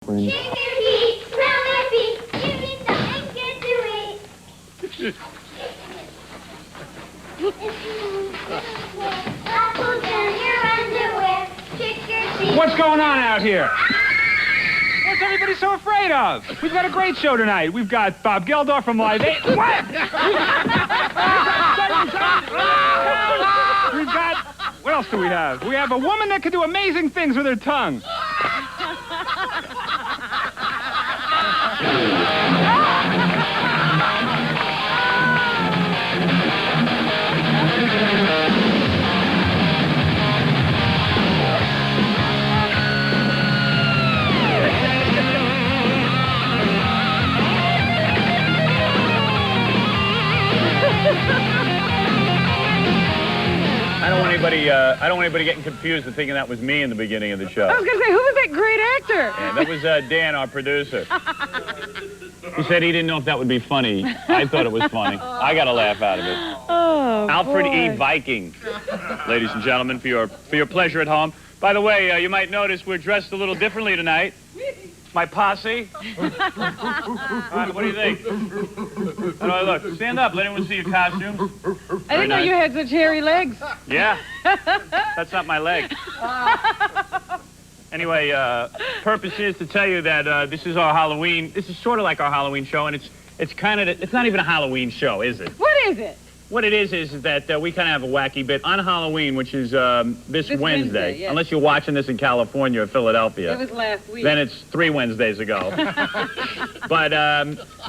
Chicken feet, smell my feet, give me something good to eat. Apples in your underwear, chicken feet. What's going on out here? What's everybody so afraid of? We've got a great show tonight. We've got Bob Geldof from Live 8. What? We've got... What else do we have? We have a woman that can do amazing things with her tongue. I don't want anybody getting confused and thinking that was me in the beginning of the show. I was going to say, who was that great actor? Yeah, that was Dan, our producer. He said he didn't know if that would be funny. I thought it was funny. I got a laugh out of it. Oh, Alfred boy. E. Viking, ladies and gentlemen, for your pleasure at home. By the way, you might notice we're dressed a little differently tonight. My posse. All right, what do you think? How do I look? Stand up. Let anyone see your costume. I didn't know you had such hairy legs. Yeah. That's not my leg. Anyway, purpose is to tell you that this is our Halloween. This is sort of like our Halloween show, and it's kind of... It's not even a Halloween show, is it? What is it? What it is that we kind of have a wacky bit on Halloween, which is this Wednesday. Yes. Unless you're watching this in California or Philadelphia. It was last week. Then it's 3 Wednesdays ago. But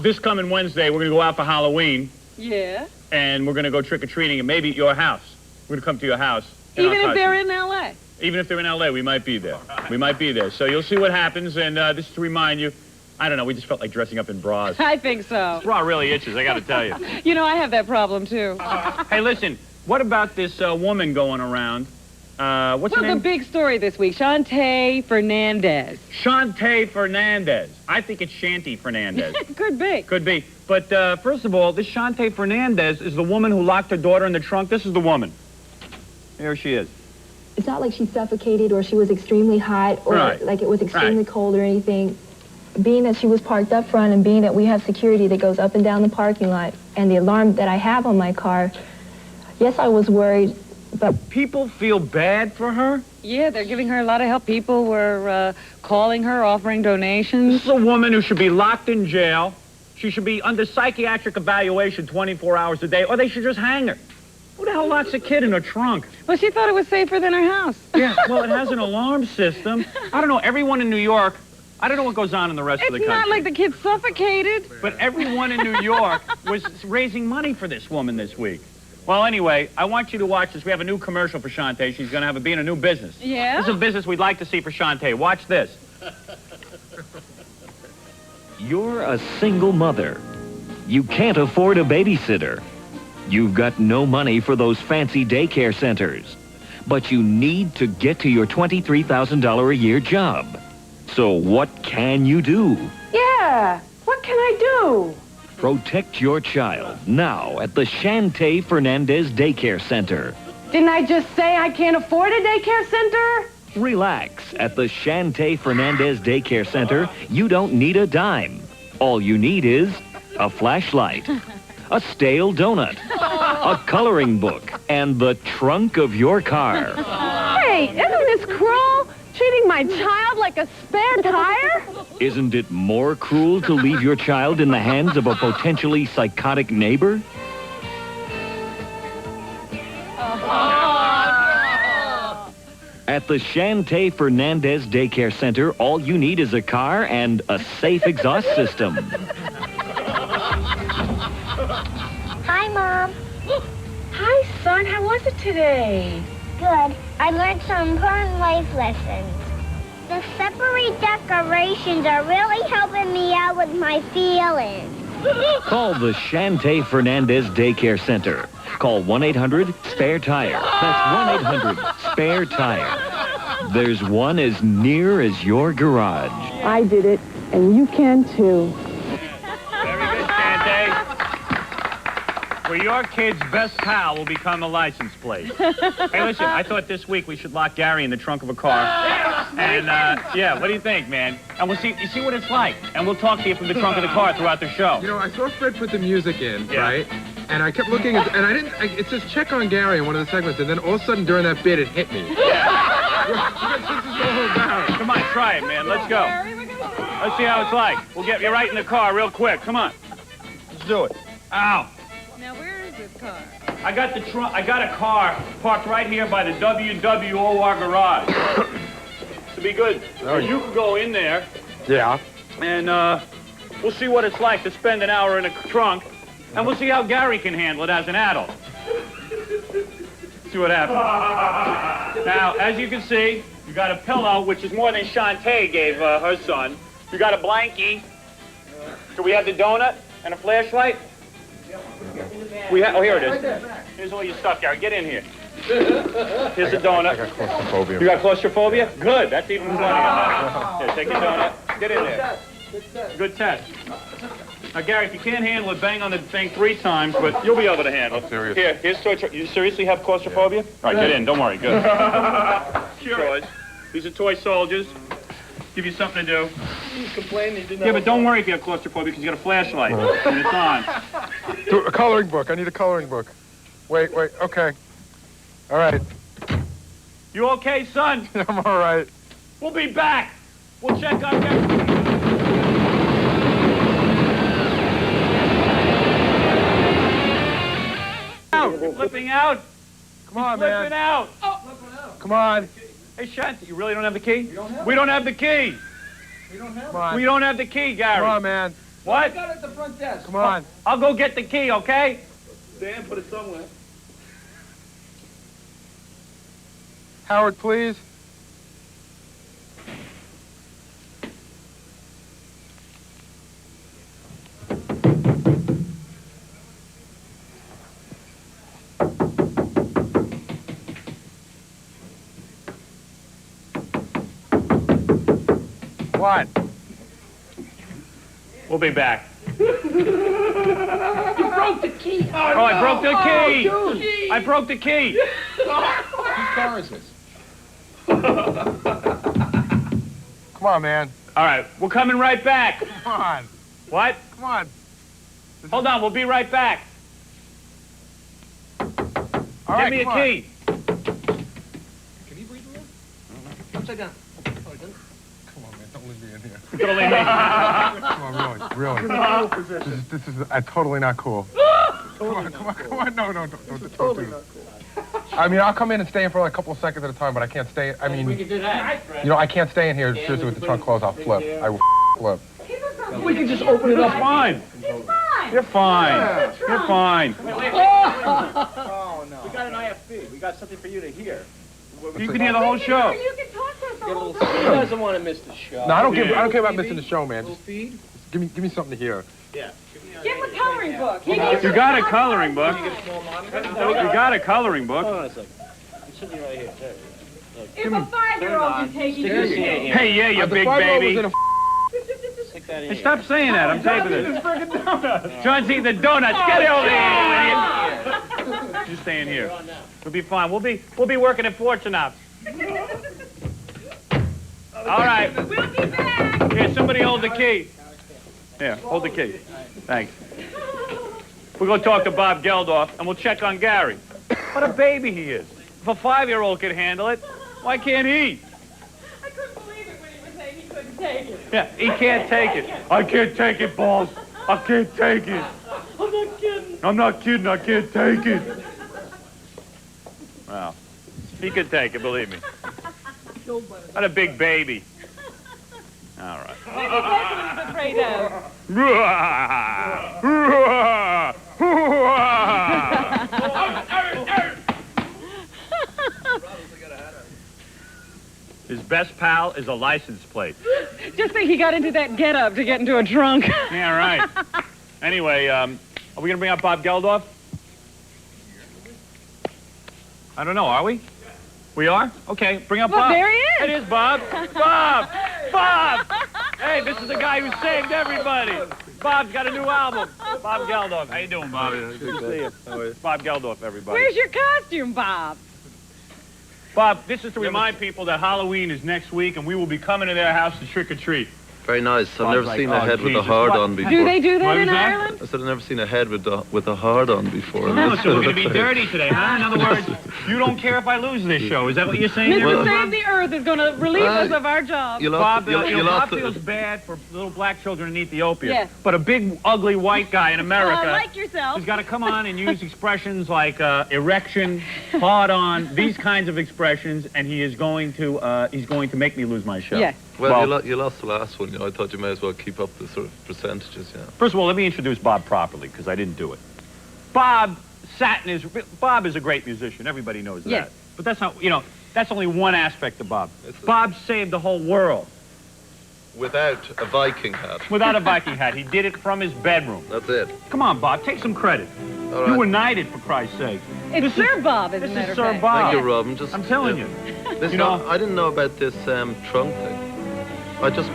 this coming Wednesday, we're going to go out for Halloween. Yeah. And we're going to go trick-or-treating, and maybe at your house. We're going to come to your house. Even if they're in L.A.? Even if they're in L.A., we might be there. We might be there. So you'll see what happens, and this is to remind you, I don't know, we just felt like dressing up in bras. I think so. Bra really itches, I got to tell you. You know, I have that problem, too. Hey, listen, what about this woman going around? What's her name? Well, the big story this week, Shantae Fernandez. Shantae Fernandez. I think it's Shanty Fernandez. Could be. Could be. But first of all, this Shantae Fernandez is the woman who locked her daughter in the trunk. This is the woman. Here she is. It's not like she suffocated or she was extremely hot or like it was extremely cold or anything. Being that she was parked up front and being that we have security that goes up and down the parking lot and the alarm that I have on my car, yes, I was worried, but... People feel bad for her? Yeah, they're giving her a lot of help. People were calling her, offering donations. This is a woman who should be locked in jail. She should be under psychiatric evaluation 24 hours a day, or they should just hang her. Who the hell locks a kid in her trunk? Well, she thought it was safer than her house. Yeah, well, it has an alarm system. I don't know, everyone in New York, I don't know what goes on in the rest of the country. It's not like the kid suffocated. But everyone in New York was raising money for this woman this week. Well, anyway, I want you to watch this. We have a new commercial for Shantae. She's going to be in a new business. Yeah? This is a business we'd like to see for Shantae. Watch this. You're a single mother. You can't afford a babysitter. You've got no money for those fancy daycare centers. But you need to get to your $23,000 a year job. So what can you do? Yeah, what can I do? Protect your child now at the Shantae Fernandez Daycare Center. Didn't I just say I can't afford a daycare center? Relax. At the Shantae Fernandez Daycare Center, you don't need a dime. All you need is a flashlight, a stale donut, a coloring book, and the trunk of your car. Hey, isn't this cruel? Treating my child like a spare tire? Isn't it more cruel to leave your child in the hands of a potentially psychotic neighbor? At the Shantae Fernandez Daycare Center, all you need is a car and a safe exhaust system. Hi, Mom. Hi, son. How was it today? Good. I learned some important life lessons. The separate decorations are really helping me out with my feelings. Call the Shantae Fernandez Daycare Center. Call 1-800-SPARE-TIRE. That's 1-800-SPARE-TIRE. There's one as near as your garage. I did it, and you can too. Very good, Shantae. where your kid's best pal will become a license plate. Hey, listen, I thought this week we should lock Gary in the trunk of a car. And, yeah, what do you think, man? And we'll see, you see what it's like. And we'll talk to you from the trunk of the car throughout the show. You know, I saw Fred put the music in, right? And I kept looking, and it says check on Gary in one of the segments, and then all of a sudden during that bit, it hit me. What's this all about? Come on, try it, man. Let's go. Let's see how it's like. We'll get you right in the car real quick. Come on. Let's do it. Ow. Now, where is this car? I got a car parked right here by the WWOR garage. To be good. You can go in there. Yeah. And we'll see what it's like to spend an hour in a trunk. And we'll see how Gary can handle it as an adult. See what happens. Now, as you can see, you got a pillow, which is more than Shantae gave her son. You got a blankie. Do we have the donut and a flashlight? Oh, here it is. Here's all your stuff, Gary. Get in here. Here's the donut. I got claustrophobia. You got claustrophobia? Good. That's even funnier. Here, take your donut. Get in there. Good test. Now, Gary, if you can't handle it, bang on the thing 3 times, but you'll be able to handle it. I'm serious. Here, here's toy. You seriously have claustrophobia? All right, get in. Don't worry. Good. Toys. These are toy soldiers. Give you something to do. Yeah, but don't worry if you have claustrophobia because you got a flashlight and it's on. A coloring book. I need a coloring book. Wait. Okay. All right. You okay, son? I'm all right. We'll be back. We'll check on Gary. You're flipping out. Come on, Flipping man. out. Come on. Hey, Shanti, you really don't have the key? We don't have the key. Come on. We don't have the key, Gary. Come on, man. What? got it at the front desk. Come on. I'll go get the key, okay? Dan put it somewhere. Howard, please. What? We'll be back. You broke the key. Oh, I broke the key. Dude. I broke the key. Whose car is this? Come on, man. All right, we're coming right back. Come on. What? Come on. Hold on, we'll be right back. All right, Give me a come key. Can you breathe a little? Upside down. Come on, man. Don't leave me in here. You're gonna leave me. Come on, really. This is totally not cool. Come on. No, don't do it. I mean, I'll come in and stay in for like a couple of seconds at a time, but I can't stay. I mean, We can do that. you know, I can't stay in here seriously with the trunk closed. I'll flip. I will flip. We can just open it up fine. You're fine. You're fine. Oh, no. We got an IFB. We got something for you to hear. You can hear the whole show. You can talk to us the Get a whole little, time. he doesn't want to miss the show. No, I don't care about missing the show, man. Little Just feed? give me something to hear. Yeah. Give him a coloring book. He You needs got a coloring book. Can you get a small monitor? You got a coloring book. Hold on a second. I'm sitting right here. There. If a 5-year-old can take it, Stick you this in can. here. Hey, yeah, you The big 5-year-old was baby. in a Stick that in Hey, here. stop saying that. I'm taping it. John's eating the donuts. Get over here, you idiot. You stay in here. We'll be fine. We'll be working at Fortunoff. All right. We'll be back. Here, somebody hold the key. Here, hold the key. Thanks. We're going to talk to Bob Geldof, and we'll check on Gary. What a baby he is. If a 5-year-old can handle it, why can't he? I couldn't believe it when he was saying he couldn't take it. Yeah, he can't take it. I can't take it, boss. I can't take it. I'm not kidding. I'm not kidding. I can't take it. Well, he can take it, believe me. What a big baby. All right. Maybe that's what he's afraid of. His best pal is a license plate. Just think he got into that get-up to get into a trunk. Yeah, right. Anyway, are we going to bring up Bob Geldof? I don't know, are we? We are? Okay, bring up Well, Bob. there he is. It is Bob. Bob! Bob! Hey, this is the guy who saved everybody. Bob's got a new album. Bob Geldof. How you doing, Bob? Good to see you. Bob Geldof, everybody. Where's your costume, Bob? Bob, this is to remind people that Halloween is next week, and we will be coming to their house to trick or treat. Very nice. I've never seen a head with a hard on before. Do they do that in Ireland? I said I've never seen a head with a hard on before. Oh, so we're going to be dirty today, huh? In other words, you don't care if I lose this show. Is that what you're saying? Mr. Save the Earth is going to relieve us of our job. Bob feels bad for little black children in Ethiopia. Yes. But a big, ugly white guy in America like yourself. has got to come on and use expressions like erection, hard on, these kinds of expressions, and he's going to make me lose my show. Yes. Well, you lost the last one. I thought you may as well keep up the sort of percentages. Yeah. First of all, let me introduce Bob properly, because I didn't do it. Bob is a great musician. Everybody knows that. Yes. But that's not, that's only one aspect of Bob. Bob saved the whole world. Without a Viking hat. Without a Viking hat. He did it from his bedroom. That's it. Come on, Bob, take some credit. All right. You were knighted, for Christ's sake. It's Sir Bob, as a This matter is of Sir fact. Bob. Thank you, Robin. I'm telling you. Listen, I didn't know about this trunk thing. I just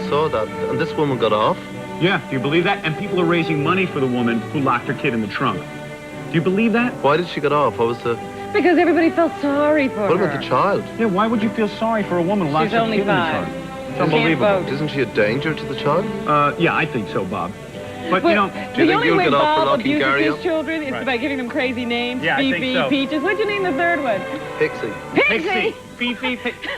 saw that, and this woman got off. Yeah, do you believe that? And people are raising money for the woman who locked her kid in the trunk. Do you believe that? Why did she get off? What was the? Because everybody felt sorry for What her. about the child? Yeah, why would you feel sorry for a woman who locks She's her only kid in the 5. trunk? It's Can't unbelievable. vote. Isn't she a danger to the child? Yeah, I think so, Bob. But, Do you the think only you'll way get off for Bob locking abuses Gary his up? children is Right. by giving them crazy names. Yeah, I think Fifi, so. Peaches. What'd you name the third one? Pixie. Pixie. Fifi.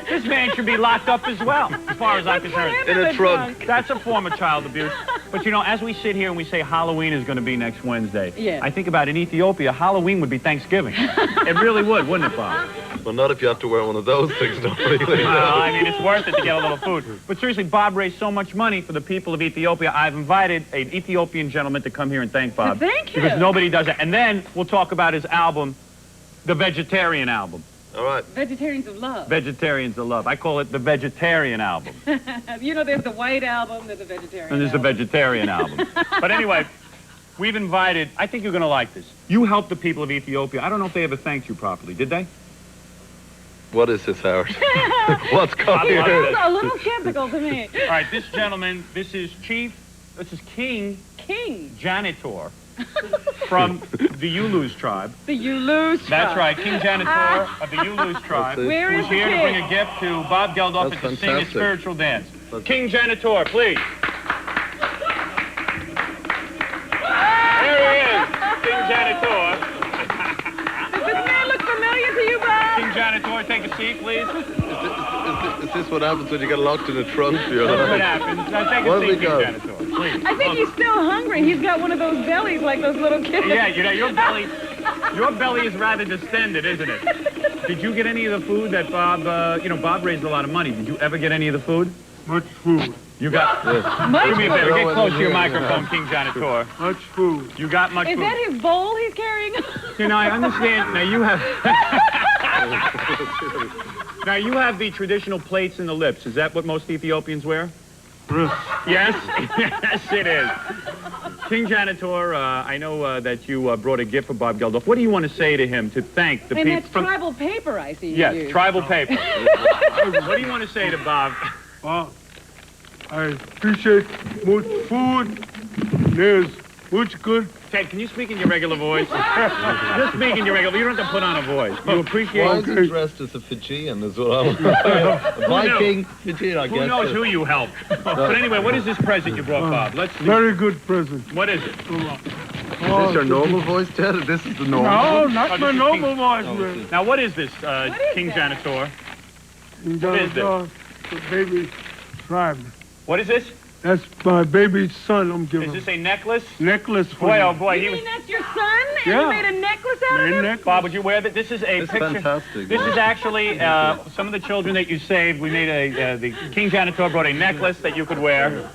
This man should be locked up as well, as far as I'm concerned. In a trunk. That's a form of child abuse. But, as we sit here and we say Halloween is going to be next Wednesday, Yeah. I think about in Ethiopia, Halloween would be Thanksgiving. It really would, wouldn't it, Bob? Well, not if you have to wear one of those things, don't really. Well, I mean, it's worth it to get a little food. But seriously, Bob raised so much money for the people of Ethiopia. I've invited an Ethiopian gentleman to come here and thank Bob. Thank you. Because nobody does it. And then we'll talk about his album, the Vegetarian album. All right. Vegetarians of Love. Vegetarians of Love. I call it the Vegetarian album. There's the white album, there's the vegetarian And there's the album. Vegetarian album. But anyway, we've invited, I think you're going to like this. You helped the people of Ethiopia. I don't know if they ever thanked you properly. Did they? What is this, Howard? What's going He on? was a little skeptical to me. All right, this gentleman, this is King Janitor from the Ulus tribe. The Ulus tribe. That's right, King Janitor of the Ulus tribe, Where who's is here the to bring king? a gift to Bob Geldof That's and to sing his fantastic. spiritual dance. King Janitor, please. There he is, King Janitor. Does this man look familiar to you, Bob? King Janitor, take a seat, please. Is this what happens when you get locked in a trunk for your That's what life? happens. Now take What a have we seat, King got? Janitor, please. I think he's still hungry. He's got one of those bellies like those little kids. Yeah, your belly is rather distended, isn't it? Did you get any of the food that Bob, Bob raised a lot of money. Did you ever get any of the food? Much food. You got, Much do me a food. favor, get close to your microphone, King Janitor. Much food. You got much Is food. that his bowl he's carrying? I understand. Now you have, now you have the traditional plates in the lips. Is that what most Ethiopians wear? Yes? Yes, it is. King Janitor, I know that you brought a gift for Bob Geldof. What do you want to say to him to thank the And people? that's tribal paper I see you Yes, use. tribal paper. What do you want to say to Bob? I appreciate much food. There's much good. Ted, can you speak in your regular voice? Just speak in your regular. You don't have to put on a voice. You appreciate. Why is he dressed as a Fijian as well? A Viking Fijian, I guess. Who knows who you helped? But anyway, what is this present you brought, Bob? Let's see. Very good present. What is it? Is this your normal voice, Ted? Or this is the normal No, voice? not Oh, my this is normal King- voice, man. Now, what is this, What is King that? Janitor? What is this? The baby tribe. What is this? That's my baby's son I'm Is giving. this a necklace? Necklace for Boy, you. oh boy, You he mean was. that's your son? And Yeah. you made a necklace out of Man, him? necklace. Bob, would you wear that? This is a It's picture. fantastic. This is actually some of the children that you saved. We made the King Janitor brought a necklace that you could wear.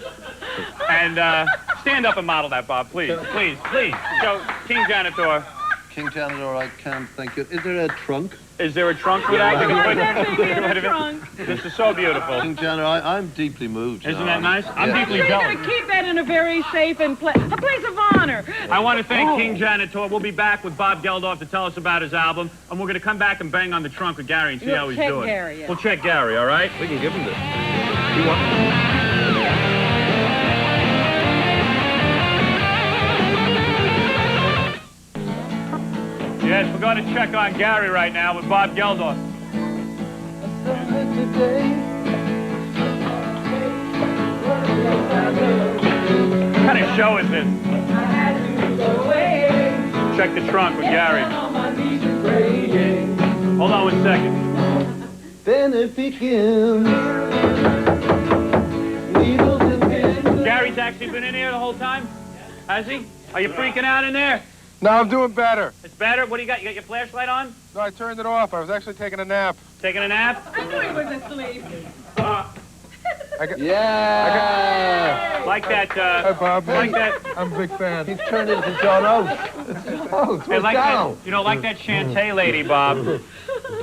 And stand up and model that, Bob, please, please, please. So, King Janitor, King Janitor, I can't think it. Is there a trunk? is there a trunk for that? You can Why put- is that thing in Wait a a minute. trunk? This is so beautiful. King Janitor, I'm deeply moved. you Isn't know. that nice? I'm Yeah. deeply So you're jealous. going to keep that in a very safe and a place of honor. I want to thank King Janitor. We'll be back with Bob Geldof to tell us about his album, and we're going to come back and bang on the trunk with Gary and see We'll how he's check doing. Gary, yeah. We'll check Gary, all right? We can give him this. You want- going to check on Gary right now with Bob Geldof. What kind of show is this? Check the trunk with Gary. Hold on 1 second. Then it begins. Gary's actually been in here the whole time? Has he? Are you freaking out in there? No, I'm doing better. It's better? What do you got? You got your flashlight on? No, I turned it off. I was actually taking a nap. Taking a nap? I knew he was asleep. Yeah! Like that, Hi, Bob. like that. I'm a big fan. He's turned into John Oates. Hey, like that, you know, like that Shantae lady, Bob.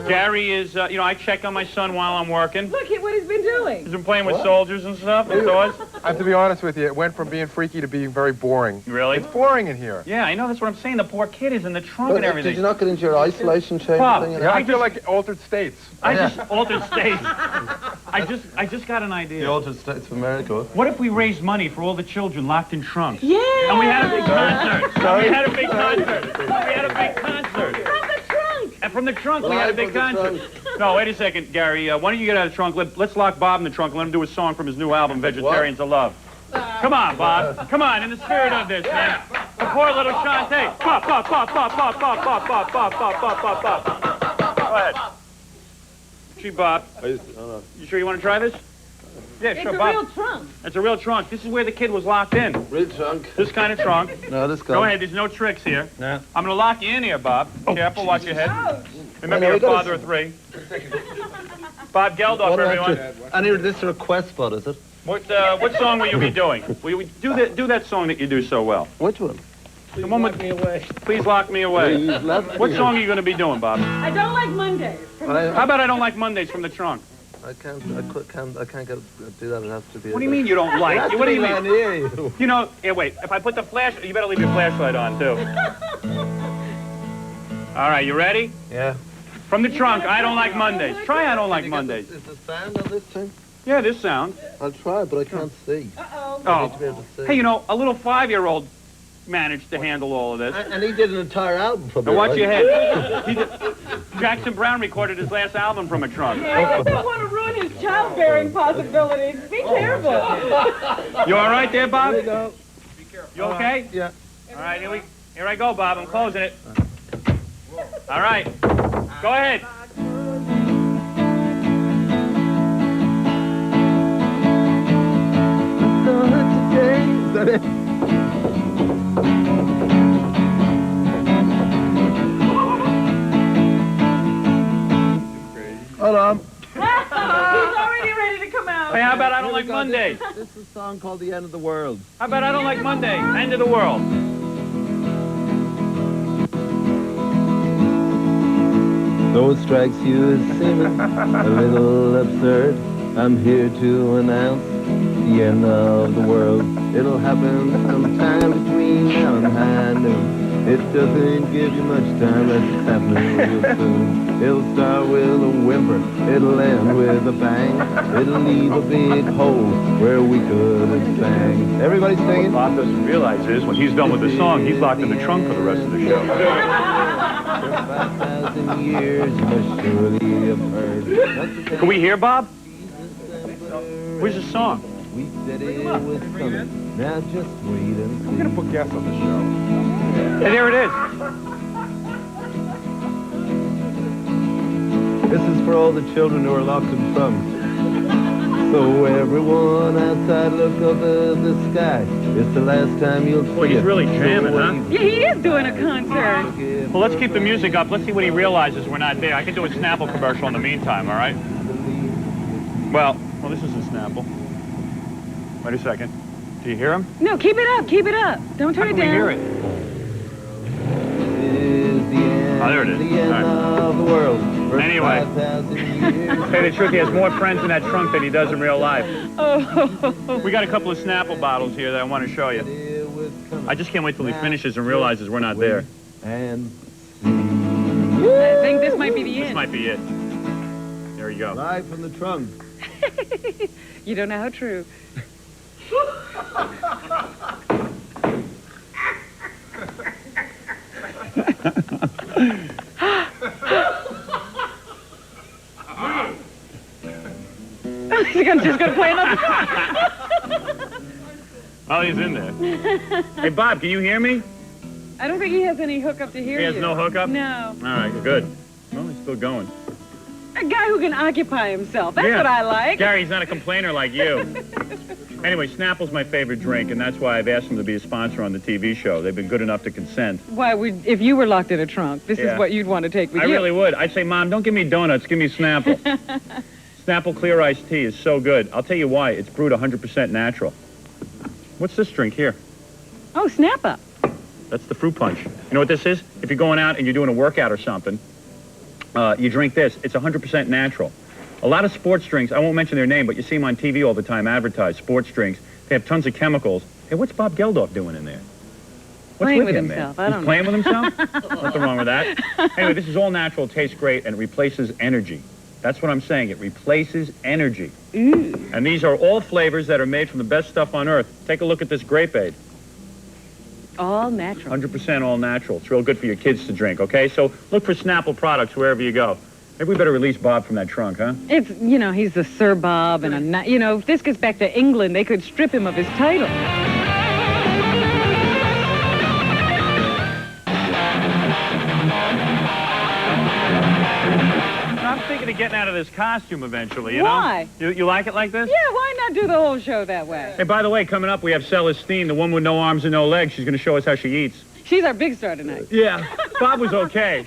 Gary is, you know, I check on my son while I'm working. Look at what he's been doing. He's been playing with soldiers and stuff, and toys. I have to be honest with you. It went from being freaky to being very boring. Really? It's boring in here. Yeah, I know. That's what I'm saying. The poor kid is in the trunk and everything. Did you not get into your isolation chamber Bob, thing? Yeah, I feel like altered states. I just altered states. I just got an idea. The altered states of America. What if we raised money for all the children locked in trunks? Yeah. And we had a big concert. And we had a big concert. We had a big concert. From the trunk. And from the trunk, we had a Live big from the concert. No, wait a second, Gary. Why don't you get out of the trunk? Let's lock Bob in the trunk and let him do a song from his new album, Vegetarians of Love. Come on, Bob. Come on, in the spirit of this, man. The poor little Shantae. Pop, pop, pop, pop, pop, pop, pop, pop, pop, pop, pop, pop, pop. Go ahead. Gee, Bob. You sure you want to try this? Yeah, It's sure, a Bob. real trunk. It's a real trunk. This is where the kid was locked in. Real trunk. This kind of trunk. No, this guy. Go ahead, there's no tricks here. No. I'm going to lock you in here, Bob. Careful, watch your head. Remember, No, you're a we gotta- father of 3. Bob Geldof, What everyone. I need this request spot, is it? What song will you be doing? Will you do that song that you do so well? Which one? The one with Please Lock Me Away. Please let What me- song are you going to be doing, Bob? I don't like Mondays. How about I Don't Like Mondays from the trunk? I can't do that. It has to be. What do you mean you don't like it? What do you mean? Near you. You know, here, wait. If I put the flash, you better leave your flashlight on, too. All right, you ready? Yeah. From the trunk, I Don't Like Mondays. Try I Don't Like Mondays. Is the sound on this thing? Yeah, this sound. I'll try, but I can't see. Uh-oh. I need to be able to see. Hey, you know, a little 5-year-old managed to handle all of this. And he did an entire album from Now it, watch right? your head. Jackson Brown recorded his last album from a trunk. I don't want to ruin his childbearing possibilities. Be careful. You all right there, Bob? There you go. You okay? Yeah. All right, here I go, Bob. I'm closing it. All right. Go ahead. Is that it? Hold on. He's already ready to come out. Hey, how about I Don't Like Mondays? This is a song called The End of the World. How about I Don't Like Mondays? End of the world. Though it strikes you as seeming a little absurd, I'm here to announce the end of the world. It'll happen sometime between now and high noon. It doesn't give you much time, but it's happening real soon. It'll start with a whimper, it'll end with a bang. It'll leave a big hole where we could have sang. Everybody singing? What Bob doesn't realize is when he's done with the song, he's locked in the trunk for the rest of the show. 5,000 years you must surely have heard. Can we hear Bob? Where's the song? We said it was coming. Now just wait and see. I'm gonna put gas on the show. Hey, there it is. This is for all the children who are locked in trunks. So everyone outside look up at the sky. It's the last time you'll see Boy, he's it. really jamming, So huh? Yeah, he is doing a concert. Well, let's keep the music up. Let's see what he realizes we're not there. I can do a Snapple commercial in the meantime, all right? Well, this isn't Snapple. Wait a second. Do you hear him? No, keep it up. Keep it up. Don't turn How it can we down. hear it? Oh, there it is. The end All right. of the world. For Anyway. 5,000 years. Hey, the truth, he has more friends in that trunk than he does in real life. Oh. We got a couple of Snapple bottles here that I want to show you. It was coming. I just can't wait till he finishes and realizes we're not there. And I think this might be the This end. might be it. There you go. live from the trunk. You don't know how true. going to play another song. Oh, he's in there. Hey, Bob, can you hear me? I don't think he has any hookup to hear He has you. no hookup? No. All right, good. Well, he's still going. A guy who can occupy himself. That's what I like. Gary, he's not a complainer like you. Anyway, Snapple's my favorite drink, and that's why I've asked him to be a sponsor on the TV show. They've been good enough to consent. Why would, if you were locked in a trunk, this is what you'd want to take with you. I really would. I'd say, Mom, don't give me donuts, give me Snapple. Snapple Clear Iced Tea is so good. I'll tell you why. It's brewed 100% natural. What's this drink here? Oh, Snap Up. That's the fruit punch. You know what this is? If you're going out and you're doing a workout or something, you drink this. It's 100% natural. A lot of sports drinks, I won't mention their name, but you see them on TV all the time advertised, sports drinks. They have tons of chemicals. Hey, what's Bob Geldof doing in there? What's Playing with him, himself. man? I don't He's playing know. with himself? Nothing wrong with that. Anyway, this is all natural, tastes great, and it replaces energy. That's what I'm saying. It replaces energy. Ooh. And these are all flavors that are made from the best stuff on earth. Take a look at this grape aid. All natural. 100% all natural. It's real good for your kids to drink, okay? So look for Snapple products wherever you go. Maybe we better release Bob from that trunk, huh? It's, you know, he's the Sir Bob, and you know, if this gets back to England, they could strip him of his title. I'm thinking of getting out of this costume eventually, you Why? know? You like it like this? Yeah, why not do the whole show that way? Hey, by the way, coming up, we have Celestine, the woman with no arms and no legs. She's going to show us how she eats. She's our big star tonight. Yeah, Bob was okay.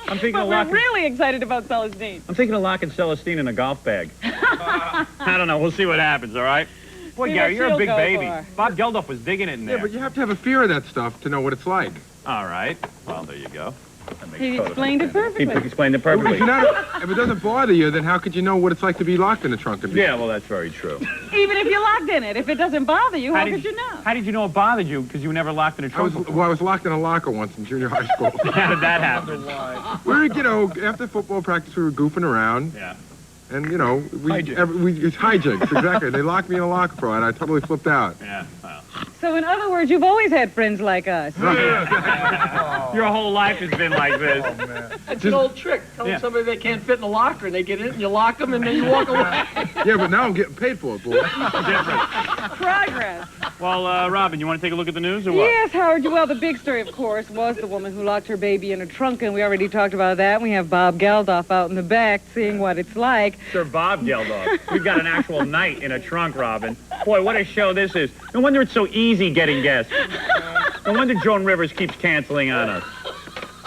I'm thinking But of we're locking... really excited about Celestine. I'm thinking of locking Celestine in a golf bag. I don't know. We'll see what happens, all right? Boy, See Gary, what you're a she'll big go baby. for. Bob Geldof was digging it in there. Yeah, but you have to have a fear of that stuff to know what it's like. All right. Well, there you go. That makes He total explained it sense. He perfectly. explained it If, perfectly. you're not, if it doesn't bother you, then how could you know what it's like to be locked in a trunk? And be Yeah, well, that's very true. Even if you're locked in it, if it doesn't bother you, how could you know? How did you know it bothered you? Because you were never locked in a I was, trunk well, I was locked in a locker once in junior high school. How did that happen? We were, you know, after football practice, we were goofing around. Yeah. And, you know, it's hijinks, exactly. They locked me in a locker for it, and I totally flipped out. Yeah, well. So in other words, you've always had friends like us. Your whole life has been like this. Oh, man. It's an old trick. Tell somebody they can't fit in a locker, and they get in, and you lock them, and then you walk away. Yeah, but now I'm getting paid for it, boy. Progress. Well, Robin, you want to take a look at the news or what? Yes, Howard. Well, the big story, of course, was the woman who locked her baby in a trunk, and we already talked about that. We have Bob Geldof out in the back seeing what it's like. Sir Bob Geldof. We've got an actual night in a trunk, Robin. Boy, what a show this is. No wonder it's so easy getting guests. No wonder Joan Rivers keeps canceling on us.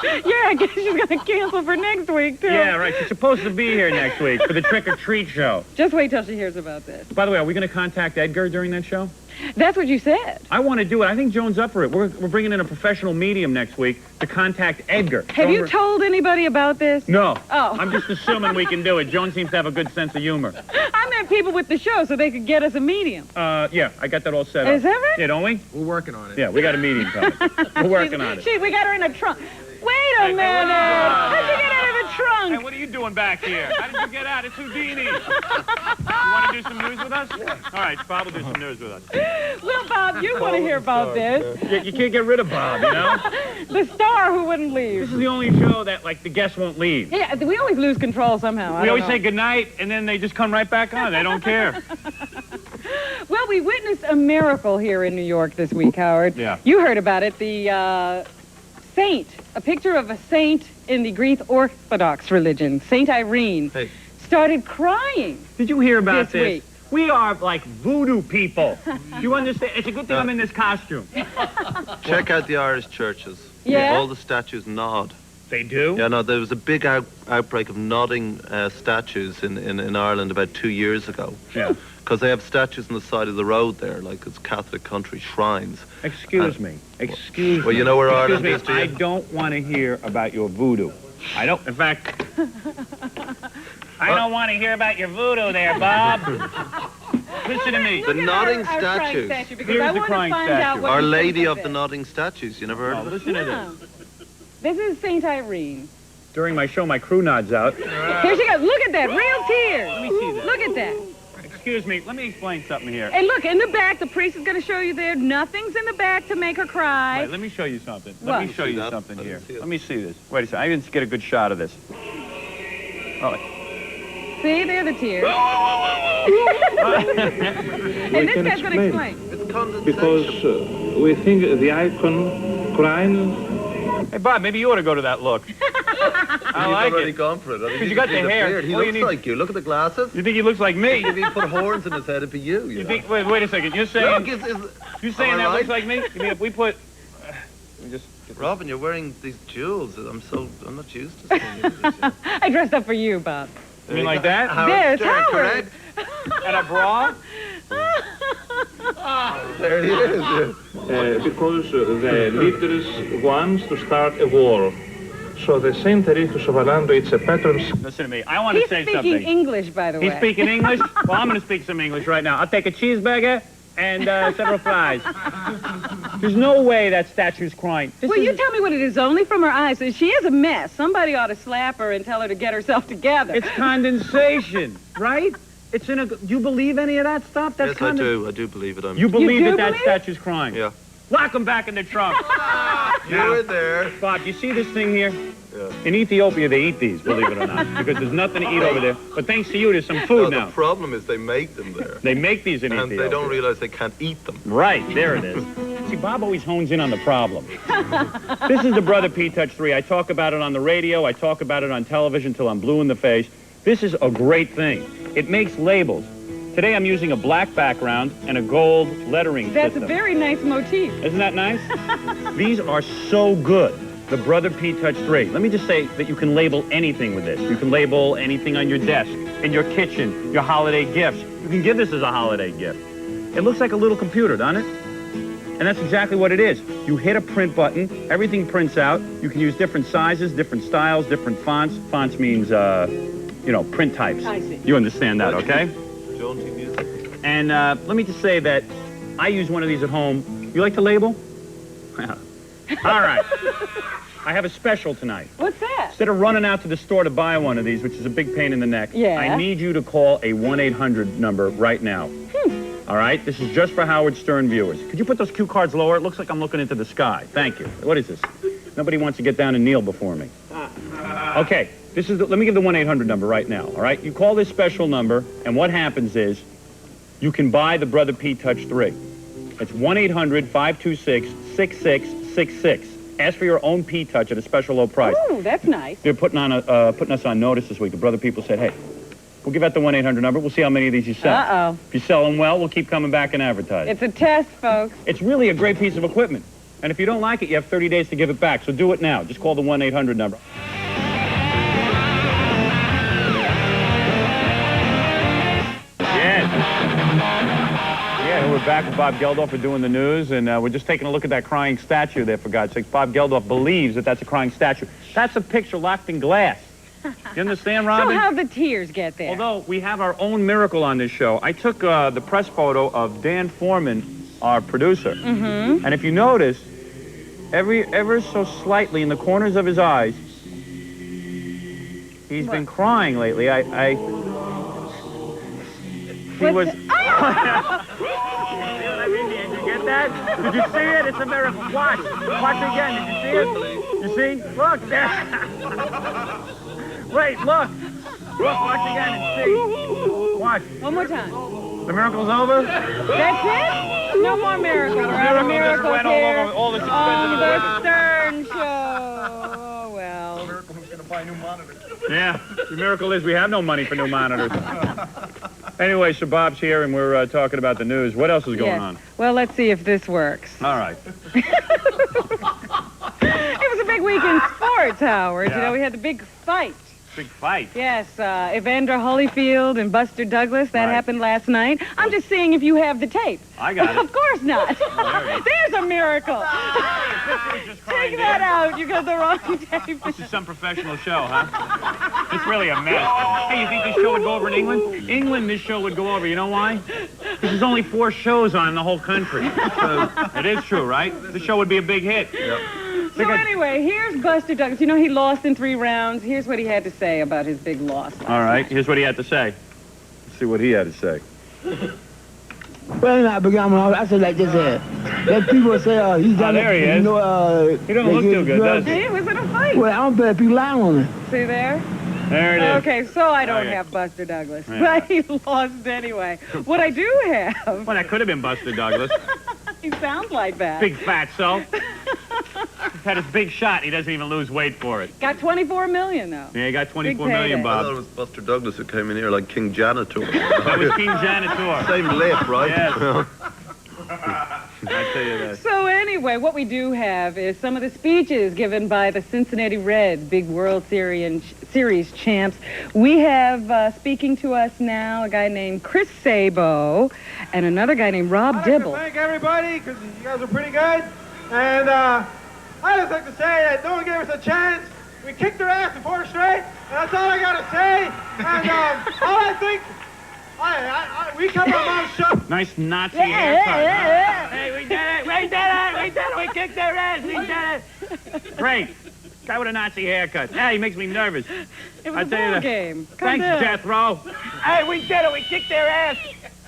Yeah, I guess she's going to cancel for next week, too. Yeah, right. She's supposed to be here next week for the trick-or-treat show. Just wait till she hears about this. By the way, are we going to contact Edgar during that show? That's what you said. I want to do it. I think Joan's up for it. We're bringing in a professional medium next week to contact Edgar. Have you told anybody about this? No. Oh. I'm just assuming we can do it. Joan seems to have a good sense of humor. I meant people with the show so they could get us a medium. Yeah, I got that all set up. Is that right? Yeah, don't we? We're working on it. Yeah, we got a medium coming. We're working on it. We got her in a trunk. Wait a minute. How'd you get out of the trunk? Hey, what are you doing back here? How did you get out? It's Houdini. You want to do some news with us? Yeah. All right, Bob will do some news with us. Well, Bob, you want to hear about this. You can't get rid of Bob, you know? The star who wouldn't leave. This is the only show that, like, the guests won't leave. Yeah, we always lose control somehow. We always say goodnight, and then they just come right back on. They don't care. Well, we witnessed a miracle here in New York this week, Howard. Yeah. You heard about it. The saint, a picture of a saint in the Greek Orthodox religion, Saint Irene, started crying. Did you hear about this week? We are like voodoo people. You understand? It's a good thing I'm in this costume. Check out the Irish churches. Yeah? All the statues nod. They do? Yeah, no, there was a big outbreak of nodding statues in Ireland about 2 years ago. Yeah. Because they have statues on the side of the road there, like it's Catholic country shrines. Excuse me. Excuse me. Well, you know where Excuse Ireland me, is, do you? I don't want to hear about your voodoo. I don't, in fact, I don't want to hear about your voodoo there, Bob. Listen to me. The nodding Our crying statues. statue, because Here's I the want to crying find statue. out what Our you Lady think of the it. Nodding Statues. You never heard of it? Listen to No. this. This is Saint Irene. During my show, my crew nods out. Here she goes. Look at that. Real tears. Let me see that. Look at that. Excuse me. Let me explain something here. And look, in the back, the priest is going to show you there. Nothing's in the back to make her cry. Wait, let me show you something. What? Let me show you that? something I didn't here. see it. Let me see this. Wait a second. I didn't get a good shot of this. Oh. See, there are the tears. And this guy's going to explain. Because we think the icon crying. Hey, Bob, maybe you ought to go to that look. I like already it. gone for it. Because you got the hair. He All you looks need- like you. Look at the glasses. You think he looks like me? If he put horns in his head, it'd be you. You think? Wait a second. You're saying? You saying that looks like me? You mean if we put? Robin, you're wearing these jewels. I'm not used to seeing you. I dressed up for you, Bob. You mean like that? There's Howard. And a bra? There he is. Because the leaders want to start a war. So the Saint Erichus of Orlando, it's a patron. Listen to me. I want to say something. He's speaking English, by the way. He's speaking English? Well, I'm going to speak some English right now. I'll take a cheeseburger and several fries. There's no way that statue's crying. Well, you tell me what it is. Only from her eyes. She is a mess. Somebody ought to slap her and tell her to get herself together. It's condensation, right? It's in a. Do you believe any of that stuff? That's Yes, I do. I do believe it. You believe do that believe? statue's crying? Yeah. Lock him back in the trunk. You were there. Bob, you see this thing here? Yeah. In Ethiopia, they eat these, believe it or not, because there's nothing to eat over there. But thanks to you, there's some food now. The problem is they make them there. They make these in And Ethiopia. they don't realize they can't eat them. Right, there it is. See, Bob always hones in on the problem. This is the Brother P-Touch 3. I talk about it on the radio. I talk about it on television till I'm blue in the face. This is a great thing. It makes labels. Today I'm using a black background and a gold lettering That's system. a very nice motif. Isn't that nice? These are so good. The Brother P-Touch 3. Let me just say that you can label anything with this. You can label anything on your desk, in your kitchen, your holiday gifts. You can give this as a holiday gift. It looks like a little computer, doesn't it? And that's exactly what it is. You hit a print button, everything prints out. You can use different sizes, different styles, different fonts. Fonts means, print types. I see. You understand that, okay? Jaunty music. And let me just say that I use one of these at home. You like to label? All right. I have a special tonight. What's that? Instead of running out to the store to buy one of these, which is a big pain in the neck, Yeah. I need you to call a 1-800 number right now. All right? This is just for Howard Stern viewers. Could you put those cue cards lower? It looks like I'm looking into the sky. Thank you. What is this? Nobody wants to get down and kneel before me. Okay. Let me give the 1-800 number right now. All right? You call this special number, and what happens is you can buy the Brother P-Touch 3. It's 1-800-526-6666. Ask for your own P-Touch at a special low price. Oh, that's nice. They're putting us on notice this week. The Brother people said, hey, we'll give out the 1-800 number. We'll see how many of these you sell. Uh-oh. If you sell them well, we'll keep coming back and advertise. It's a test, folks. It's really a great piece of equipment. And if you don't like it, you have 30 days to give it back. So do it now. Just call the 1-800 number. Yeah, we're back with Bob Geldof. We're doing the news, and we're just taking a look at that crying statue there, for God's sake. Bob Geldof believes that that's a crying statue. That's a picture locked in glass. You understand, Robin? So how'd the tears get there? Although we have our own miracle on this show, I took the press photo of Dan Foreman, our producer. Mm-hmm. And if you notice, ever so slightly in the corners of his eyes, he's been crying lately. He was... Oh! See what I mean? Did you get that? Did you see it? It's a miracle. Watch. Watch again. Did you see it? You see? Look there. Wait, look. Look, watch again and see. Watch. One more time. The miracle's over? That's it? No more miracle. We're out of miracles went all here over all this on expensive the Stern Show. Oh, well. The miracle who's going to buy new monitors. Yeah. The miracle is we have no money for new monitors. Anyway, so Bob's here, and we're talking about the news. What else is going on? Well, let's see if this works. All right. It was a big week in sports, Howard. Yeah. You know, we had the big fight. Big fight. Yes, Evander Holyfield and Buster Douglas. That happened last night. I'm just seeing if you have the tape. I got it. Of course not. there it is. There's a miracle. Take that out. You got the wrong tape. This is some professional show, huh? It's really a mess. Hey, you think this show would go over in England? England, this show would go over. You know why? Because there's only 4 shows on in the whole country. So it is true, right? The show would be a big hit. Yep. So anyway, here's Buster Douglas. You know, he lost in 3 rounds. Here's what he had to say about his big loss. All right, here's what he had to say. Let's see what he had to say. Well, I said like this, that people say, he's done there he is. You know, he don't look too good, does he? He was in a fight. Well, I don't bet people lie on him. See there? There it is. Okay, so I don't Okay. have Buster Douglas, Yeah. but he lost anyway. What I do have, Well, that could have been Buster Douglas. he sounds like that. Big fatso. He's had his big shot. He doesn't even lose weight for it. Got 24 million though. Yeah, he got 24 Big million, payday. I thought Bob. it was Buster Douglas who came in here like King Janitor. That was King Janitor. Same lip, right? Yes. I tell you that. So anyway, what we do have is some of the speeches given by the Cincinnati Reds, big World Series champs. We have speaking to us now a guy named Chris Sabo and another guy named Rob Dibble. Thank everybody, because you guys are pretty good. And I just like to say that no one gave us a chance. We kicked their ass in 4 straight, and that's all I got to say. And all I think, we come on Mom's show. Nice Nazi haircut. Huh? Hey, we did it! We did it! We did it! We kicked their ass! We did it! Great. Guy with a Nazi haircut. Yeah, he makes me nervous. It was I a tell you ball that. game. Calm Thanks, down. Death Row. Hey, we did it! We kicked their ass!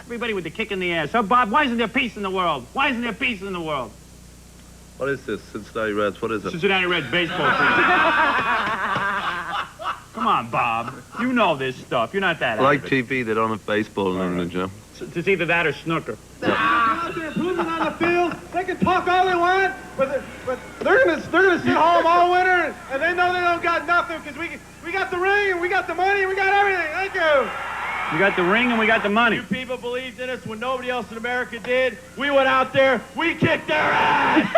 Everybody with the kick in the ass. So, Bob, why isn't there peace in the world? Why isn't there peace in the world? What is this? Cincinnati Reds, what is it? Cincinnati Reds baseball team. Come on, Bob. You know this stuff. You're not that Like out of it. TV, they don't have baseball in England, Jim. It's either that or snooker. They're out there improving on the field. They can talk all they want, but they're gonna sit home all winter, and they know they don't got nothing because we got the ring and we got the money and we got everything. Thank you. We got the ring and we got the money. You people believed in us when nobody else in America did. We went out there, we kicked their ass.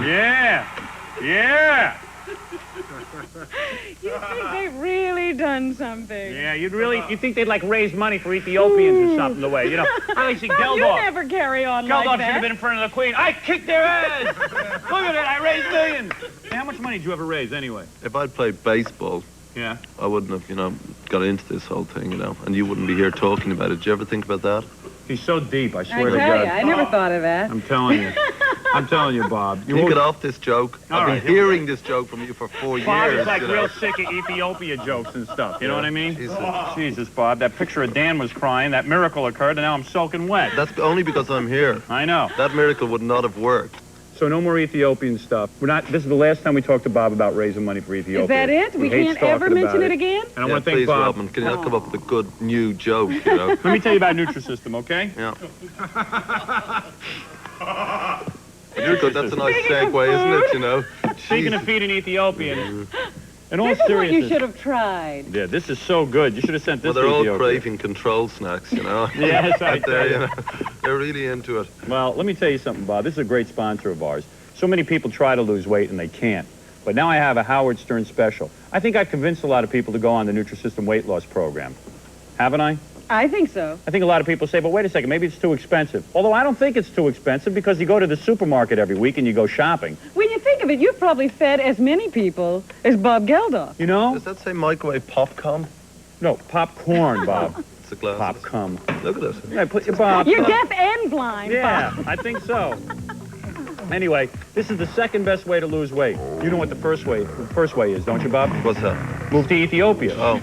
Yeah. Yeah. You think they've really done something? Yeah, you think they'd like raise money for Ethiopians or something the way, you know? I see Bob, you Geldof. never carry on Geldof like should have that. been in front of the Queen. I kicked their ass. Look at it, I raised millions. Hey, how much money did you ever raise anyway? If I'd played baseball, Yeah. I wouldn't have, got into this whole thing, and you wouldn't be here talking about it. Did you ever think about that? He's so deep, I I swear to tell God. you, I never thought of that. I'm telling you. I'm telling you, Bob. You get off this joke. All I've right. been hearing this joke from you for 4 Bob years. is like you know. real sick of Ethiopia jokes and stuff. You know what I mean? Jesus. Jesus, Bob. That picture of Dan was crying. That miracle occurred, and now I'm soaking wet. That's only because I'm here. I know. That miracle would not have worked. So no more Ethiopian stuff. This is the last time we talked to Bob about raising money for Ethiopia. Is that it? We hates can't ever talking mention about it again? And I want to thank please, Bob. Robin, can you not come up with a good new joke, Let me tell you about Nutrisystem, okay? Yeah. Good, that's a nice segue, isn't it, Speaking of feeding Ethiopians, in all This is what you seriousness, should have tried. yeah, this is so good. You should have sent Well, this they're to all Ethiopia. craving control snacks, Yes, I Out tell there, you. They're really into it. Well, let me tell you something, Bob. This is a great sponsor of ours. So many people try to lose weight and they can't. But now I have a Howard Stern special. I think I've convinced a lot of people to go on the Nutrisystem weight loss program. Haven't I? I think so. I think a lot of people say, but wait a second, maybe it's too expensive. Although I don't think it's too expensive because you go to the supermarket every week and you go shopping. When you think of it, you've probably fed as many people as Bob Geldof. You know? Does that say microwave popcorn? No, popcorn, Bob. It's a glass. Popcorn. Look at it. Yeah, put your Bob. You're deaf and blind, Yeah, Bob. I think so. Anyway, this is the second best way to lose weight. You know what the first way is, don't you, Bob? What's that? Move to Ethiopia. Oh.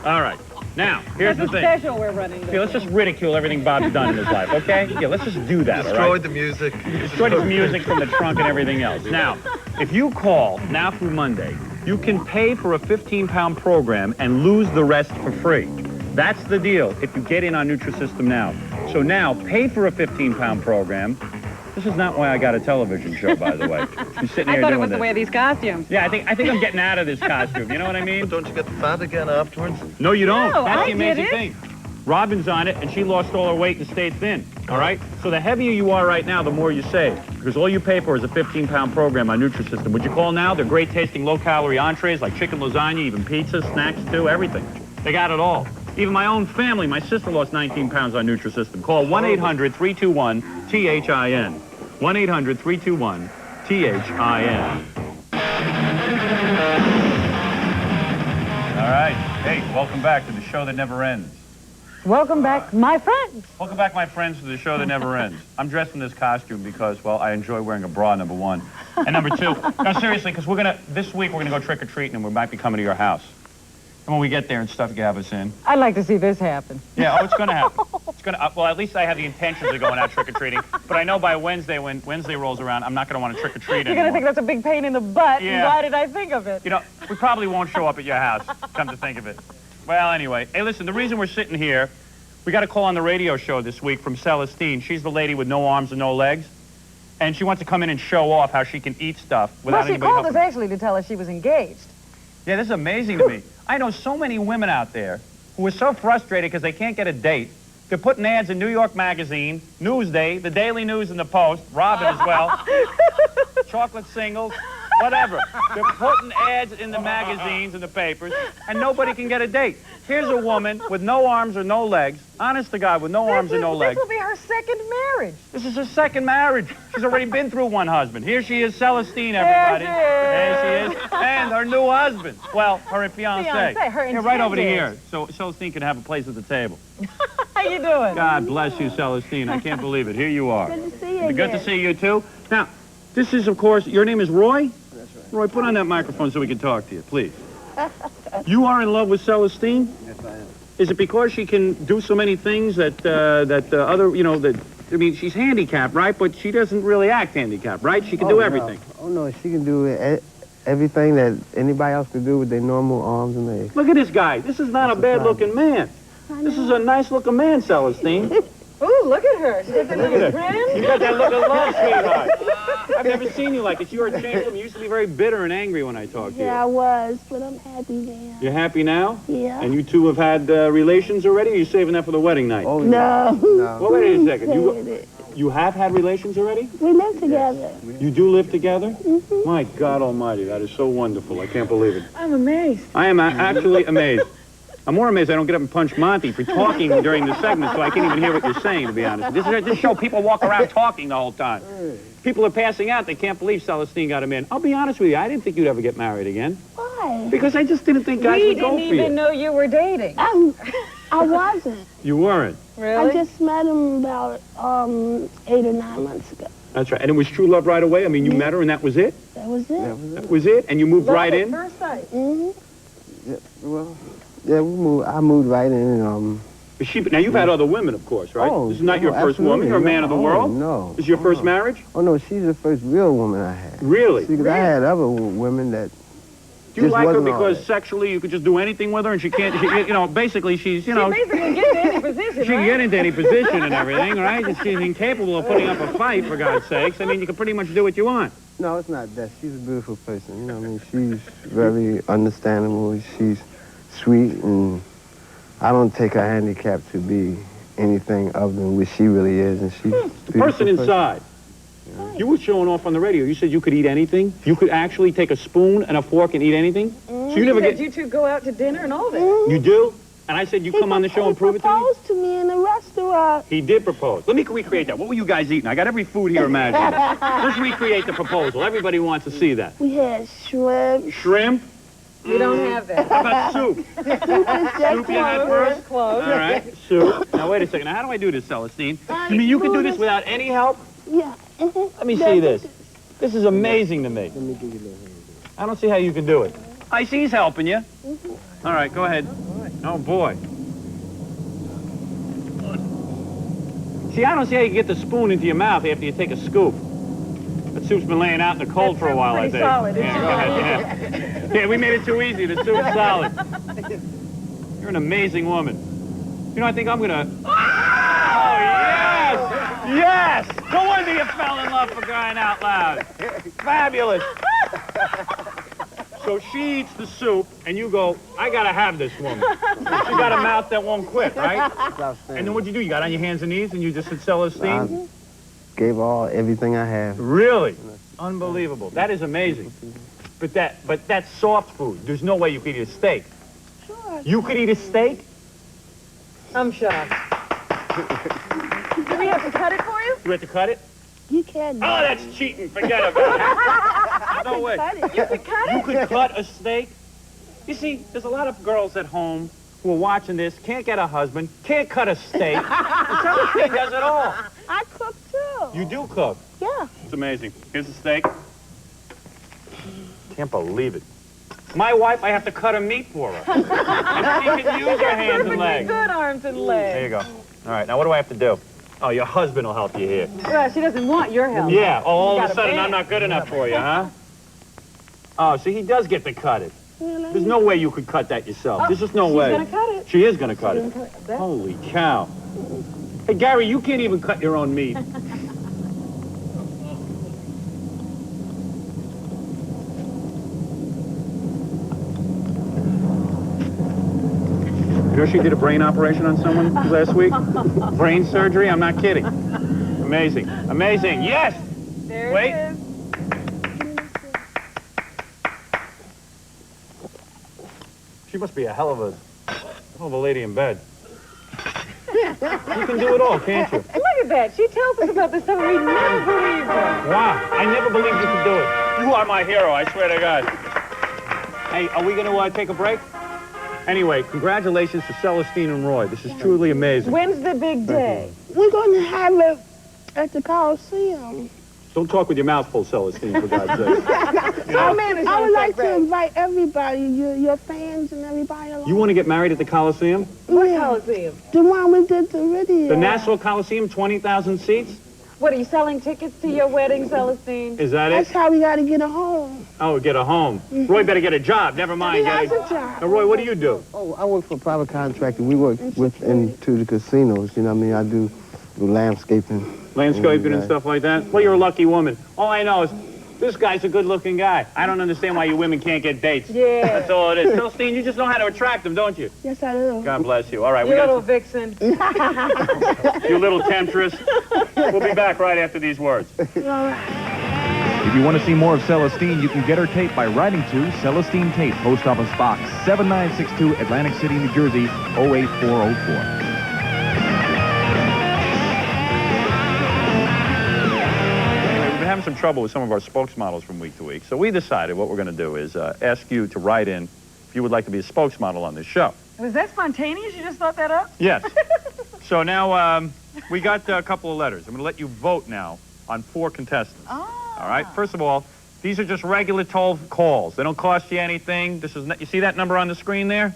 All right. Now, here's That's the a thing. special we're running. Okay, let's just ridicule everything Bob's done in his life, okay? Yeah, let's just do that, all Destroyed right? the music. Destroyed his music from the trunk and everything else. Now, if you call now through Monday, you can pay for a 15-pound program and lose the rest for free. That's the deal if you get in on Nutrisystem now. So now, pay for a 15-pound program. This is not why I got a television show, by the way. You're sitting I here thought it doing was the this. way of these costumes. Yeah, I think I'm getting out of this costume. You know what I mean? But don't you get fat again afterwards? No, you don't. No, That's I the amazing did it. thing. Robin's on it, and she lost all her weight and stayed thin. All right? So the heavier you are right now, the more you save. Because all you pay for is a 15-pound program on Nutrisystem. Would you call now? They're great-tasting, low-calorie entrees like chicken lasagna, even pizza, snacks, too, everything. They got it all. Even my own family, my sister lost 19 pounds on Nutrisystem. Call 1-800-321-THIN. 1-800-321-THIN. All right. Hey, welcome back to the show that never ends. Welcome back, my friends. Welcome back, my friends, to the show that never ends. I'm dressed in this costume because, well, I enjoy wearing a bra, number one. And number two, no, seriously, because this week we're going to go trick-or-treating and we might be coming to your house. And when we get there and stuff, you can have us in. I'd like to see this happen. Yeah, oh, it's going to happen. It's gonna, well, at least I have the intentions of going out trick-or-treating. But I know by Wednesday, when Wednesday rolls around, I'm not going to want to trick-or-treat anymore. You're going to think that's a big pain in the butt. Yeah. Why did I think of it? You know, we probably won't show up at your house, come to think of it. Well, anyway. Hey, listen, the reason we're sitting here, we got a call on the radio show this week from Celestine. She's the lady with no arms and no legs. And she wants to come in and show off how she can eat stuff without anybody Well, she called helping. us actually to tell us she was engaged. Yeah, this is amazing to me. I know so many women out there who are so frustrated because they can't get a date. They're putting ads in New York Magazine, Newsday, the Daily News and the Post, Robin as well, Chocolate Singles, whatever. They're putting ads in the magazines and the papers, and nobody can get a date. Here's a woman with no arms or no legs, honest to God, with no arms or no legs. This will be her second marriage. This is her second marriage. She's already been through one husband. Here she is, Celestine, everybody. There she is. And her new husband. Well, her fiancé. Her yeah, right over to here, so Celestine can have a place at the table. How you doing? God bless you, Celestine. I can't believe it. Here you are. Good to see you Good again. to see you, too. Now, this is, of course, your name is Roy? That's right. Roy, put on that microphone so we can talk to you, please. You are in love with Celestine? Yes, I am. Is it because she can do so many things that other, you know, that, I mean, she's handicapped, right? But she doesn't really act handicapped, right? She can do everything. No. Oh, no, she can do everything that anybody else could do with their normal arms and legs. Look at this guy. This is not a bad-looking man. This is a nice-looking man, Celestine. Ooh, look at her. She's got that little grin. You got that look of love, sweetheart. I've never seen you like this. You are changed from you. used to be very bitter and angry when I talked to you. Yeah, I was, but I'm happy now. You're happy now? Yeah. And you two have had relations already, or are you saving that for the wedding night? Oh, No. Well, wait a second. You have had relations already? We live together. You do live together? My God almighty, that is so wonderful. I can't believe it. I'm amazed. I am actually amazed. I'm more amazed I don't get up and punch Monty for talking during the segment so I can't even hear what you're saying, to be honest. This show, people walk around talking the whole time. People are passing out. They can't believe Celestine got him in. I'll be honest with you. I didn't think you'd ever get married again. Why? Because I just didn't think guys would go for you. We didn't even know you were dating. I wasn't. You weren't. Really? I just met him about 8 or 9 months ago. That's right. And it was true love right away? I mean, you met her and that was it? That was it. That was it? And you moved right in? First sight. Mm-hmm. Yeah, well, yeah, I moved right in. Now, you've had other women, of course, right? Oh, this is not your first absolutely. woman. You're a man of the world? No. This is your first marriage? Oh, no, she's the first real woman I had. Really? See, 'cause I had other women that Do you just like her wasn't all because that. sexually you could just do anything with her and she can't, you know, basically she's, you know... She basically gets into any position, She can right? get into any position and everything, right? And she's incapable of putting up a fight, for God's sakes. I mean, you can pretty much do what you want. No, it's not that. She's a beautiful person. You know what I mean? She's very understandable. She's sweet, and I don't take her handicap to be anything other than what she really is, and she's The person inside. You were showing off on the radio. You said you could eat anything. You could actually take a spoon and a fork and eat anything. So you never said get... you two go out to dinner and all that. You do? And I said you come on the show and prove it to me? He proposed to me in a restaurant. He did propose. Let me recreate that. What were you guys eating? I got every food here imaginable. Let's recreate the proposal. Everybody wants to see that. We had shrimp. Shrimp? We don't have that. How about soup? Soup you had first? Close. All right, soup. Now, wait a second. Now, how do I do this, Celestine? You mean you can do this without any help? Yeah. Let me see this. This is amazing to me. Let me give you a little hand. I don't see how you can do it. I see he's helping you. All right, go ahead. Oh, boy. See, I don't see how you can get the spoon into your mouth after you take a scoop. That soup's been laying out in the cold for a while, I think. Solid, isn't Yeah, go ahead, yeah. Yeah, we made it too easy. The soup's solid. You're an amazing woman. You know, I think I'm gonna... Oh, yes! Yes! No wonder you fell in love, for crying out loud. Fabulous. So she eats the soup, and you go, I gotta have this woman. She got a mouth that won't quit, right? And then what'd you do? You got on your hands and knees, and you just said, Celestine? Gave everything I have. Really? Unbelievable. That is amazing. But that's soft food. There's no way you could eat a steak. Sure. You could eat a steak? I'm shocked. Do we have to cut it for you? You have to cut it? You can. Oh, that's cheating. Forget about it. No way. You could cut it? You could cut a steak? You see, there's a lot of girls at home who are watching this, can't get a husband, can't cut a steak. And Celestine does it all. I cook too. You do cook. Yeah. It's amazing. Here's the steak. Can't believe it. My wife, I have to cut her meat for her. And she can use her hands and legs. Good arms and legs. There you go. All right, now what do I have to do? Oh, your husband will help you here. Well, she doesn't want your help. Yeah, all You of a got sudden man. I'm not good enough for you, huh? Oh, see, he does get to cut it. There's no way you could cut that yourself. There's just no way. She's gonna cut it. She is gonna cut it. Holy cow. Hey, Gary, you can't even cut your own meat. You know she did a brain operation on someone last week? Brain surgery? I'm not kidding. Amazing. Amazing. Yes! There Wait. it is. She must be a hell of a lady in bed. You can do it all, can't you? Look at that. She tells us about this stuff and we never believe her. Wow, I never believed you could do it. You are my hero, I swear to God. Hey, are we going to take a break? Anyway, congratulations to Celestine and Roy. This is truly amazing. When's the big day? We're going to have it at the Coliseum. Don't talk with your mouth full, Celestine, for God's sake. I would like to invite everybody, your fans and everybody along. You want to get married at the Coliseum? What Coliseum? The one we did the video. The Nassau Coliseum, 20,000 seats? What, are you selling tickets to your wedding, Celestine? Is that it? That's how we got to get a home. Oh, get a home. Roy better get a job. Never mind. He has a job. Now, Roy, what do you do? Oh, I work for a private contractor. We work into the casinos. You know what I mean? I do landscaping. Landscaping and stuff like that? Well, you're a lucky woman. All I know is this guy's a good-looking guy. I don't understand why you women can't get dates. Yeah. That's all it is. Celestine, you just know how to attract them, don't you? Yes, I do. God bless you. All right, You little vixen. you little temptress. We'll be back right after these words. If you want to see more of Celestine, you can get her tape by writing to Celestine Tape, Post Office Box 7962, Atlantic City, New Jersey, 08404. Having some trouble with some of our spokesmodels from week to week. So we decided what we're going to do is ask you to write in if you would like to be a spokesmodel on this show. Was that spontaneous? You just thought that up? Yes. So now we got a couple of letters. I'm going to let you vote now on 4 contestants. Oh. All right. First of all, these are just regular toll calls. They don't cost you anything. This is you see that number on the screen there?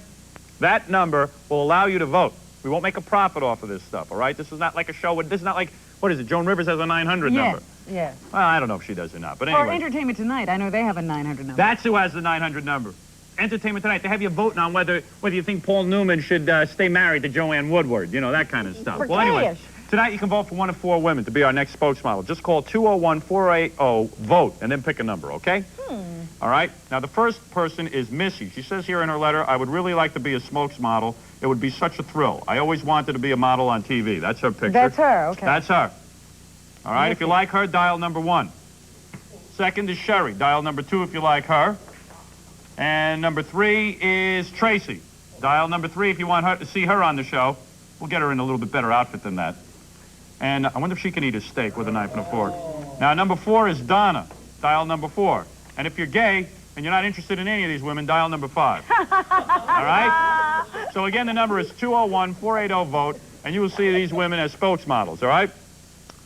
That number will allow you to vote. We won't make a profit off of this stuff. All right. This is not like a show. This is not like, what is it? Joan Rivers has a 900 number. Yes. Well, I don't know if she does or not, but Or anyway. Entertainment Tonight. I know they have a 900 number. That's who has the 900 number. Entertainment Tonight. They have you voting on whether you think Paul Newman should stay married to Joanne Woodward. You know, that kind of stuff. For Well, anyway, cash. tonight you can vote for one of 4 women to be our next spokesmodel. Just call 201-480-VOTE and then pick a number, okay? All right? Now, the first person is Missy. She says here in her letter, I would really like to be a spokesmodel. It would be such a thrill. I always wanted to be a model on TV. That's her picture. That's her, okay. That's her. All right, if you like her, dial number 1. Second is Sherry. Dial number 2 if you like her. And number 3 is Tracy. Dial number 3 if you want her to see her on the show. We'll get her in a little bit better outfit than that. And I wonder if she can eat a steak with a knife and a fork. Now, number 4 is Donna. Dial number 4. And if you're gay and you're not interested in any of these women, dial number 5. All right? So again, the number is 201-480-VOTE, and you will see these women as spokesmodels, all right?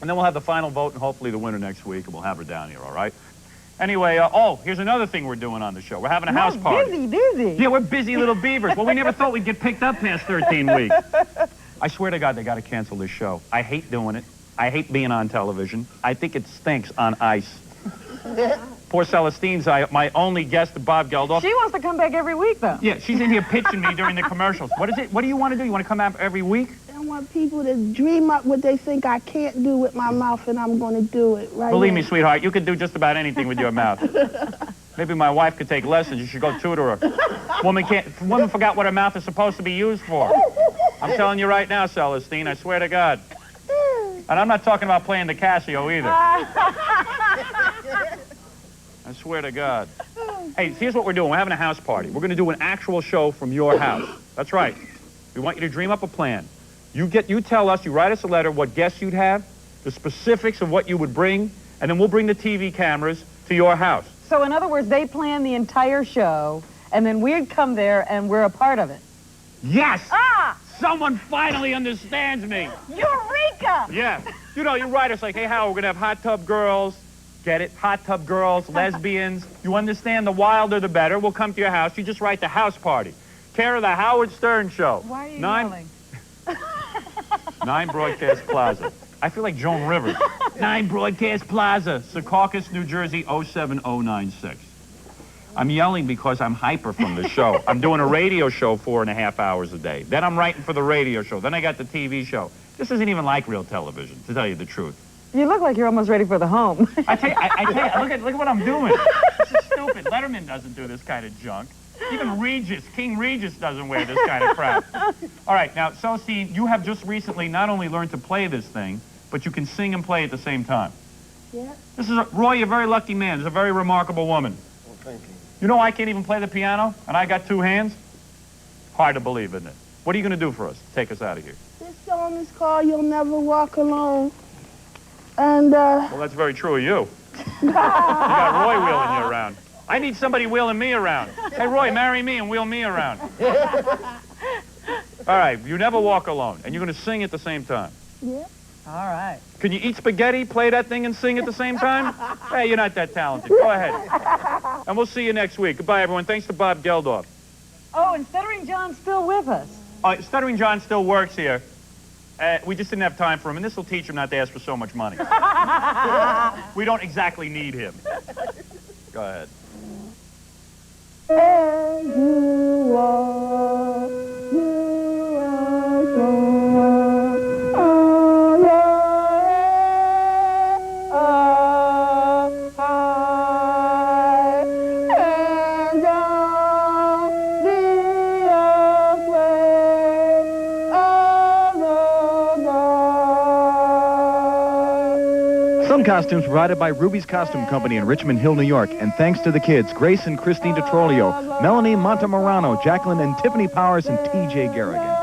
And then we'll have the final vote and hopefully the winner next week, and we'll have her down here, all right? Anyway, here's another thing we're doing on the show. We're having a house party. Busy. Yeah, we're busy little beavers. Well, we never thought we'd get picked up past 13 weeks. I swear to God, they got to cancel this show. I hate doing it. I hate being on television. I think it stinks on ice. Poor Celestine's my only guest, Bob Geldof. She wants to come back every week, though. Yeah, she's in here pitching me during the commercials. What is it? What do you want to do? You want to come out every week? I want people to dream up what they think I can't do with my mouth, and I'm going to do it right Believe now. me, sweetheart, you can do just about anything with your mouth. Maybe my wife could take lessons. You should go tutor her. Woman forgot what her mouth is supposed to be used for. I'm telling you right now, Celestine, I swear to God. And I'm not talking about playing the Casio either. I swear to God. Hey, here's what we're doing. We're having a house party. We're going to do an actual show from your house. That's right. We want you to dream up a plan. You tell us, you write us a letter, what guests you'd have, the specifics of what you would bring, and then we'll bring the TV cameras to your house. So in other words, they plan the entire show, and then we'd come there and we're a part of it. Yes! Ah! Someone finally understands me. Eureka! Yeah. You know, you write us like, hey, Howard, we're going to have hot tub girls. Get it? Hot tub girls, lesbians. You understand the wilder the better. We'll come to your house. You just write the house party. Care of the Howard Stern Show. Why are you yelling? 9 Broadcast Plaza. I feel like Joan Rivers. 9 Broadcast Plaza, Secaucus, New Jersey, 07096. I'm yelling because I'm hyper from the show. I'm doing a radio show 4.5 hours a day. Then I'm writing for the radio show. Then I got the TV show. This isn't even like real television, to tell you the truth. You look like you're almost ready for the home. I tell you, look at what I'm doing. This is stupid. Letterman doesn't do this kind of junk. Even Regis, King Regis doesn't wear this kind of crap. All right, now, Celestine, you have just recently not only learned to play this thing, but you can sing and play at the same time. Yeah. Roy, you're a very lucky man. This is a very remarkable woman. Well, thank you. You know I can't even play the piano, and I got 2 hands? Hard to believe, isn't it? What are you going to do for us? Take us out of here. This song is called You'll Never Walk Alone. And, Well, that's very true of you. You got Roy wheeling you around. I need somebody wheeling me around. Hey, Roy, marry me and wheel me around. All right, you never walk alone, and you're going to sing at the same time. Yeah. All right. Can you eat spaghetti, play that thing, and sing at the same time? Hey, you're not that talented. Go ahead. And we'll see you next week. Goodbye, everyone. Thanks to Bob Geldof. Oh, and Stuttering John's still with us. Stuttering John still works here. We just didn't have time for him, and this will teach him not to ask for so much money. We don't exactly need him. Go ahead. As you are, you are gone. All your head up high, and don't be afraid of the dark. Some costumes provided by Ruby's Costume Company in Richmond Hill, New York. And thanks to the kids, Grace and Christine DeTrolio, Melanie Montemorano, Jacqueline and Tiffany Powers, and T.J. Garrigan.